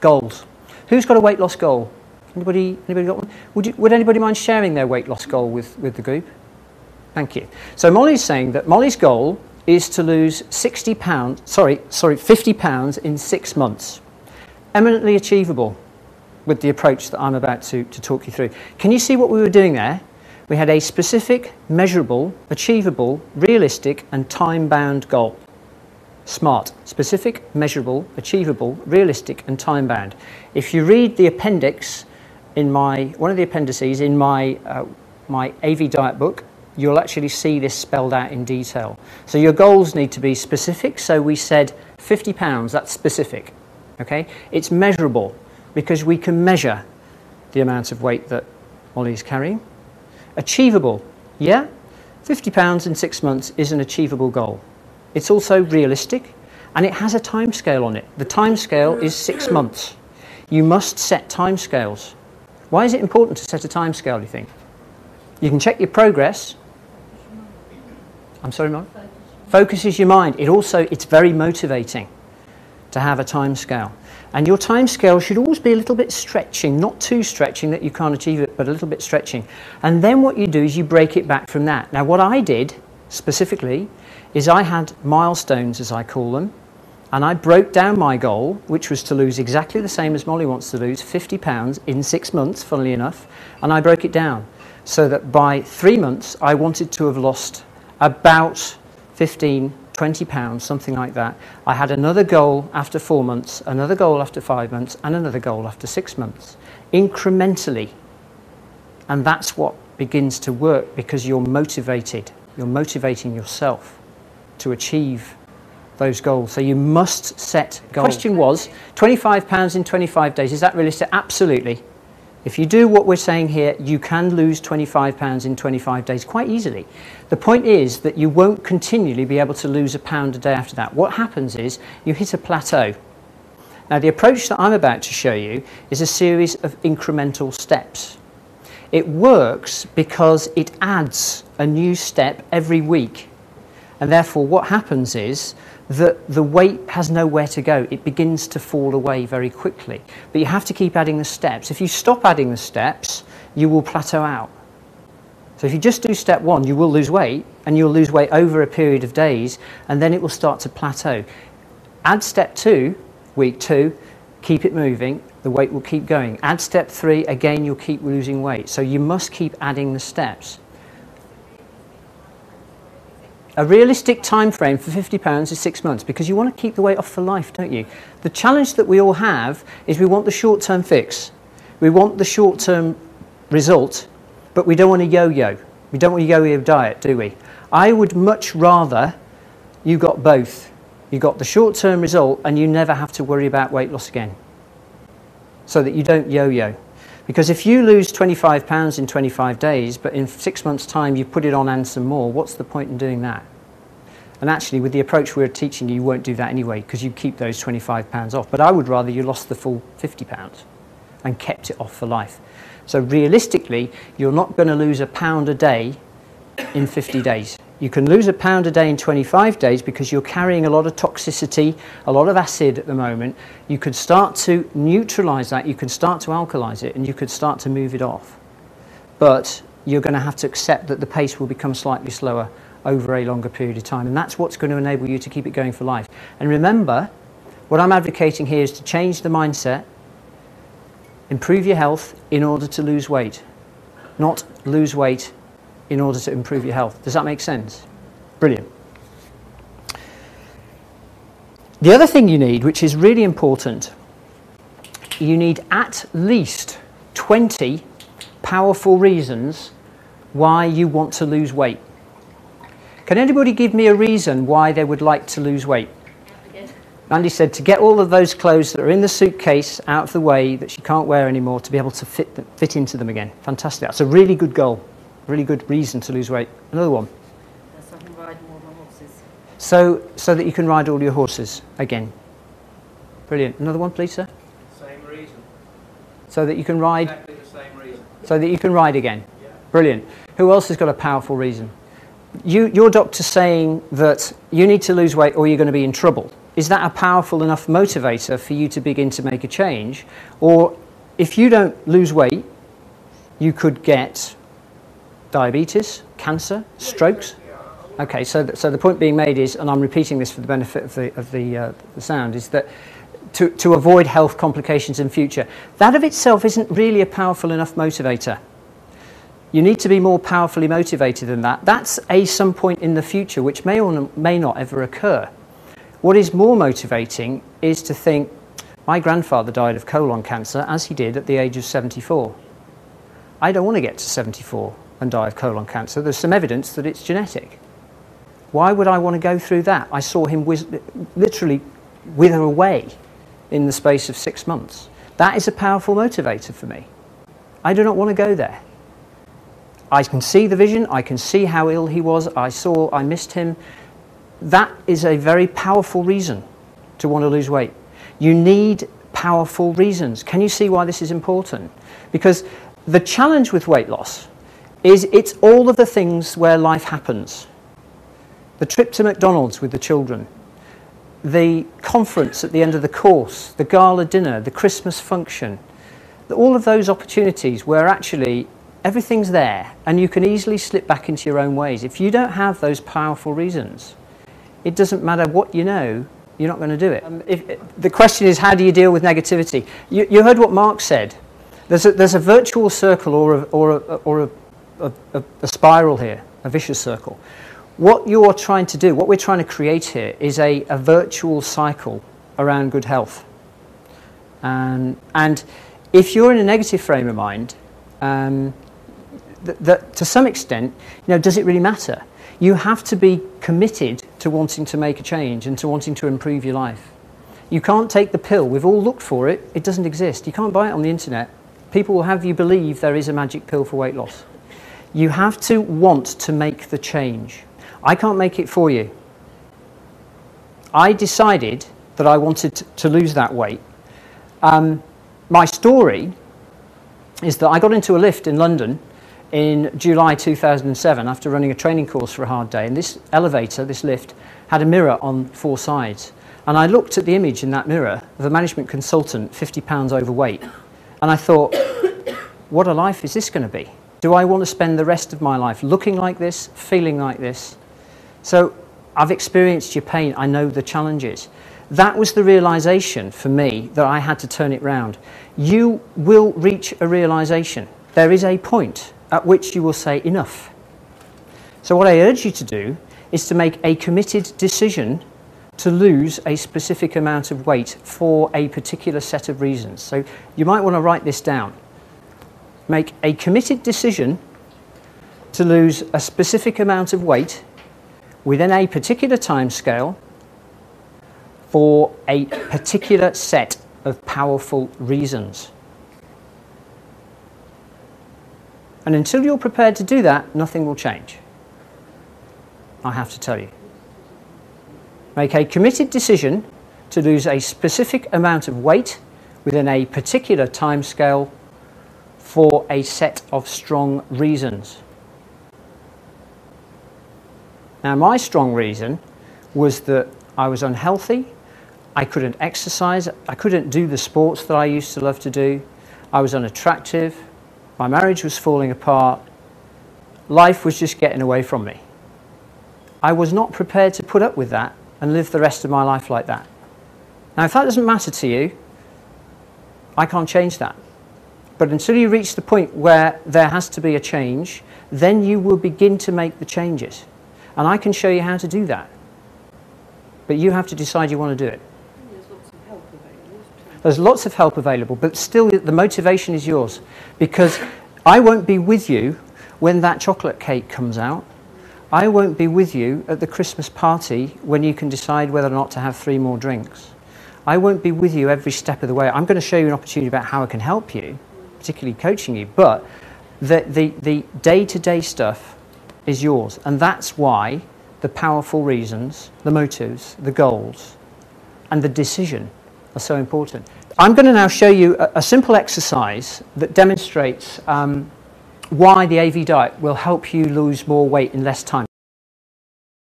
Goals. Who's got a weight loss goal? Anybody got one? Would anybody mind sharing their weight loss goal with the group? Thank you. So Molly's saying that Molly's goal is to lose 50 pounds in 6 months. Eminently achievable with the approach that I'm about to talk you through. Can you see what we were doing there? We had a specific, measurable, achievable, realistic and time-bound goal. SMART. Specific, measurable, achievable, realistic and time-bound. If you read the appendix in one of the appendices in my AV diet book, you'll actually see this spelled out in detail. So your goals need to be specific. So we said 50 pounds, that's specific. Okay? It's measurable because we can measure the amount of weight that Molly is carrying. Achievable, yeah? 50 pounds in 6 months is an achievable goal. It's also realistic and it has a time scale on it. The time scale is 6 months. You must set time scales. Why is it important to set a time scale, do you think? You can check your progress. I'm sorry, Mark? Focuses your mind. It's very motivating to have a time scale. And your time scale should always be a little bit stretching, not too stretching that you can't achieve it, but a little bit stretching. And then what you do is you break it back from that. Now what I did specifically is I had milestones, as I call them, and I broke down my goal, which was to lose exactly the same as Molly wants to lose, 50 pounds in 6 months, funnily enough, and I broke it down so that by 3 months I wanted to have lost about 15, 20 pounds, something like that. I had another goal after 4 months, another goal after 5 months, and another goal after 6 months, incrementally. And that's what begins to work because you're motivated. You're motivating yourself to achieve those goals. So you must set goals. The question was, 25 pounds in 25 days, is that realistic? Absolutely. If you do what we're saying here, you can lose 25 pounds in 25 days quite easily. The point is that you won't continually be able to lose a pound a day after that. What happens is you hit a plateau. Now the approach that I'm about to show you is a series of incremental steps. It works because it adds a new step every week. And therefore what happens is that the weight has nowhere to go. It begins to fall away very quickly. But you have to keep adding the steps. If you stop adding the steps, you will plateau out. So if you just do step 1, you will lose weight, and you'll lose weight over a period of days, and then it will start to plateau. Add step 2, week 2, keep it moving, the weight will keep going. Add step 3, again you'll keep losing weight. So you must keep adding the steps. A realistic time frame for 50 pounds is 6 months because you want to keep the weight off for life, don't you? The challenge that we all have is we want the short-term fix. We want the short-term result, but we don't want a yo-yo. We don't want a yo-yo diet, do we? I would much rather you got both. You got the short-term result and you never have to worry about weight loss again so that you don't yo-yo. Because if you lose 25 pounds in 25 days, but in 6 months' time you put it on and some more, what's the point in doing that? And actually, with the approach we're teaching you, you won't do that anyway, because you keep those 25 pounds off. But I would rather you lost the full 50 pounds and kept it off for life. So realistically, you're not going to lose a pound a day in 50 days. You can lose a pound a day in 25 days because you're carrying a lot of toxicity, a lot of acid at the moment. You could start to neutralize that, you can start to alkalize it, and you could start to move it off. But you're going to have to accept that the pace will become slightly slower over a longer period of time, and that's what's going to enable you to keep it going for life. And remember, what I'm advocating here is to change the mindset, improve your health in order to lose weight, not lose weight in order to improve your health. Does that make sense? Brilliant. The other thing you need, which is really important, you need at least 20 powerful reasons why you want to lose weight. Can anybody give me a reason why they would like to lose weight? Andy said to get all of those clothes that are in the suitcase out of the way that she can't wear anymore to be able to fit into them again. Fantastic. That's a really good goal. Really good reason to lose weight. Another one. So I can ride more of my horses. So that you can ride all your horses again. Brilliant. Another one, please, sir. Same reason. So that you can ride. Exactly the same reason. So that you can ride again. Yeah. Brilliant. Who else has got a powerful reason? Your doctor's saying that you need to lose weight or you're going to be in trouble. is that a powerful enough motivator for you to begin to make a change? Or if you don't lose weight, you could get diabetes, cancer, strokes. Okay, so the point being made is, and I'm repeating this for the benefit of the sound, is that to avoid health complications in future. That of itself isn't really a powerful enough motivator. You need to be more powerfully motivated than that. That's some point in the future, which may or may not ever occur. What is more motivating is to think, my grandfather died of colon cancer, as he did at the age of 74. I don't want to get to 74 and die of colon cancer. There's some evidence that it's genetic. Why would I want to go through that? I saw him literally wither away in the space of 6 months. That is a powerful motivator for me. I do not want to go there. I can see the vision, I can see how ill he was, I missed him. That is a very powerful reason to want to lose weight. You need powerful reasons. Can you see why this is important? Because the challenge with weight loss is it's all of the things where life happens. The trip to McDonald's with the children, the conference at the end of the course, the gala dinner, the Christmas function, all of those opportunities where actually everything's there and you can easily slip back into your own ways. If you don't have those powerful reasons, it doesn't matter what you know, you're not going to do it. The question is, how do you deal with negativity? You heard what Mark said. There's a virtual circle or a spiral here, a vicious circle. What you're trying to do, what we're trying to create here, is a virtual cycle around good health. And if you're in a negative frame of mind, that to some extent, does it really matter? You have to be committed to wanting to make a change and to wanting to improve your life. You can't take the pill. We've all looked for it. It doesn't exist. You can't buy it on the internet. People will have you believe there is a magic pill for weight loss. You have to want to make the change. I can't make it for you. I decided that I wanted to lose that weight. My story is that I got into a lift in London in July 2007 after running a training course for a hard day, and this elevator, this lift, had a mirror on 4 sides. And I looked at the image in that mirror of a management consultant 50 pounds overweight, and I thought, what a life is this going to be? Do I want to spend the rest of my life looking like this, feeling like this? So I've experienced your pain, I know the challenges. That was the realization for me that I had to turn it round. You will reach a realization. There is a point at which you will say enough. So what I urge you to do is to make a committed decision to lose a specific amount of weight for a particular set of reasons. So you might want to write this down. Make a committed decision to lose a specific amount of weight within a particular time scale for a particular set of powerful reasons. And until you're prepared to do that, nothing will change. I have to tell you. Make a committed decision to lose a specific amount of weight within a particular time scale for a set of strong reasons. Now, my strong reason was that I was unhealthy, I couldn't exercise, I couldn't do the sports that I used to love to do, I was unattractive, my marriage was falling apart, life was just getting away from me. I was not prepared to put up with that and live the rest of my life like that. Now, if that doesn't matter to you, I can't change that. But until you reach the point where there has to be a change, then you will begin to make the changes. And I can show you how to do that. But you have to decide you want to do it. There's lots of help available. There's lots of help available, but still the motivation is yours. Because I won't be with you when that chocolate cake comes out. I won't be with you at the Christmas party when you can decide whether or not to have 3 more drinks. I won't be with you every step of the way. I'm going to show you an opportunity about how I can help you, particularly coaching you, but the day-to-day stuff is yours. And that's why the powerful reasons, the motives, the goals, and the decision are so important. I'm going to now show you a simple exercise that demonstrates why the AV diet will help you lose more weight in less time.